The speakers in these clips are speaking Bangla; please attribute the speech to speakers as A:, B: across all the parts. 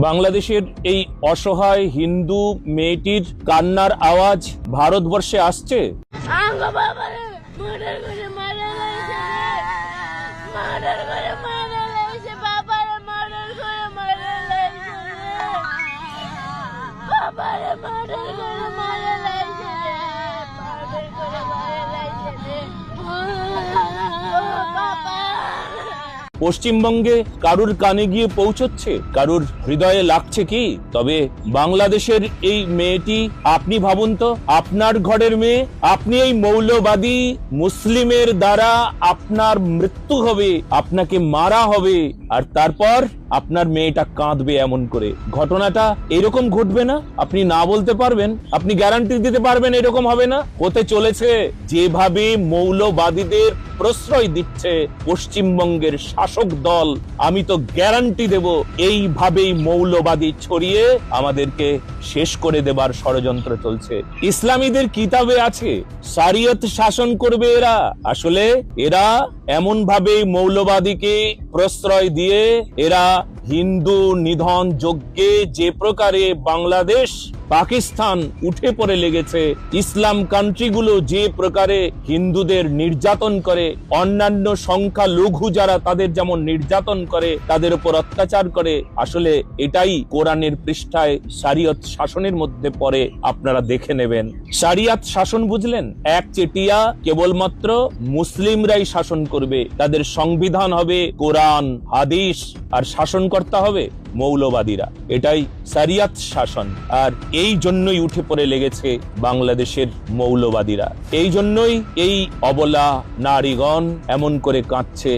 A: বাংলাদেশের এই অসহায় হিন্দু মেয়েটির কান্নার আওয়াজ ভারতবর্ষে আসছে। পশ্চিমবঙ্গে কারুর কানে গিয়ে পৌঁছচ্ছে, কারুর হৃদয়ে লাগছে কি? তবে বাংলাদেশের এই মেয়েটি, আপনি ভাবুন তো, আপনার ঘরের মেয়ে, আপনি এই মৌলবাদী মুসলিমের দ্বারা আপনার মৃত্যু হবে, আপনাকে মারা হবে, আর তারপর আপনার মেয়েটা কাঁদবে এমন করে। ঘটনাটা এরকম ঘটবে না? আপনি না বলতে পারবেন? আপনি গ্যারান্টি দিতে পারবেন এরকম হবে না? হতে চলেছে। যেভাবে মৌলবাদীদের প্রশ্রয় দিচ্ছে পশ্চিমবঙ্গের শাসক দল, আমি তো গ্যারান্টি দেব এইভাবেই মৌলবাদী ছড়িয়ে আমাদেরকে শেষ করে দেবার ষড়যন্ত্র চলছে। ইসলামীদের কিতাবে আছে শরিয়ত শাসন করবে এরা। আসলে এরা এমন ভাবে মৌলবাদীকে প্রশ্রয় দিয়ে এরা হিন্দু নিধন যজ্ঞে যে প্রকারে বাংলাদেশ পাকিস্তান উঠে পড়ে লেগেছে, ইসলাম কান্ট্রিগুলো যে প্রকারে হিন্দুদের নির্যাতন করে, অন্যান্য সংখ্যালঘু যারা তাদের যেমন নির্যাতন করে, তাদের উপর অত্যাচার করে, আসলে এটাই কোরআনের পৃষ্ঠায় শরিয়ত শাসনের মধ্যে পড়ে। আপনারা দেখে নেবেন। শরিয়ত শাসন বুঝলেন? একচেটিয়া কেবলমাত্র মুসলিমরাই শাসন করবে, তাদের সংবিধান হবে কোরআন হাদিস, আর শাসনকর্তা হবে মৌলবাদীরা। এটাই শরিয়ত শাসন। আর এই জন্যই উঠে পড়ে লেগেছে বাংলাদেশের মৌলবাদীরা। এই জন্যই এই অবলা নারীগণ এমন করে কাঁদছে।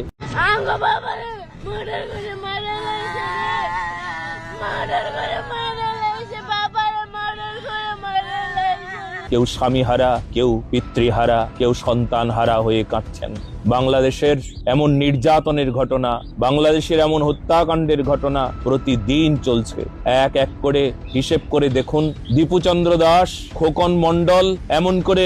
A: কেউ স্বামী হারা, কেউ পিতৃহারা, কেউ সন্তান হারা হয়ে কাঁদছেন। বাংলাদেশের এমন নির্যাতনের ঘটনা, বাংলাদেশের এমন হত্যাকাণ্ডের ঘটনা প্রতিদিন চলছে। এক এক করে হিসেব করে দেখুন। দীপুচন্দ্র দাস, খোকন মণ্ডল, এমন করে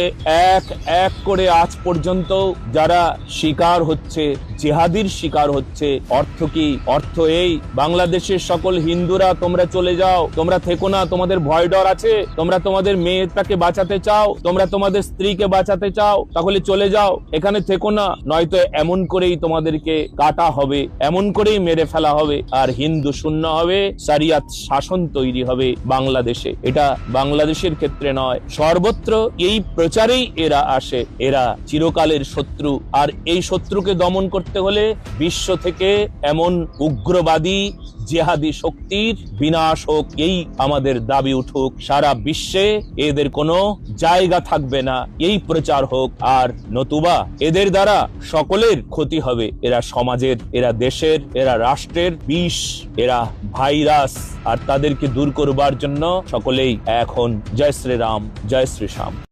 A: এক এক করে আজ পর্যন্ত যারা শিকার হচ্ছে, জিহাদির শিকার হচ্ছে। অর্থ কি? অর্থ এই, বাংলাদেশের সকল হিন্দুরা তোমরা চলে যাও, তোমরা থেকো না, তোমাদের ভয় ডর আছে, তোমরা তোমাদের মেয়েটাকে বাঁচাতে চাও, তোমরা তোমাদের স্ত্রীকে বাঁচাতে চাও, তাহলে চলে যাও, এখানে থেকো না, নয়তো এমন করেই তোমাদেরকে কাটা হবে, এমন করেই মেরে ফেলা হবে, আর হিন্দু শূন্য হবে, শরিয়ত শাসন তৈরি হবে বাংলাদেশে। এটা বাংলাদেশের ক্ষেত্রে নয়, সর্বত্র এই প্রচারেই এরা আসে। এরা চিরকালের শত্রু, আর এই শত্রুকে দমন করতে হলে বিশ্ব থেকে এমন উগ্রবাদী জিহাদি শক্তির বিনাশ হোক, এই আমাদের দাবি উঠুক। সারা বিশ্বে এদের কোনো জায়গা থাকবে না, এই প্রচার হোক। আর নতুবা এদের দ্বারা সকলের ক্ষতি হবে। এরা সমাজের, এরা দেশের, এরা রাষ্ট্রের বিষ, এরা ভাইরাস। আর তাদেরকে দূর করবার জন্য সকলেই এখন জয় শ্রীরাম, জয় শ্রী শ্যাম।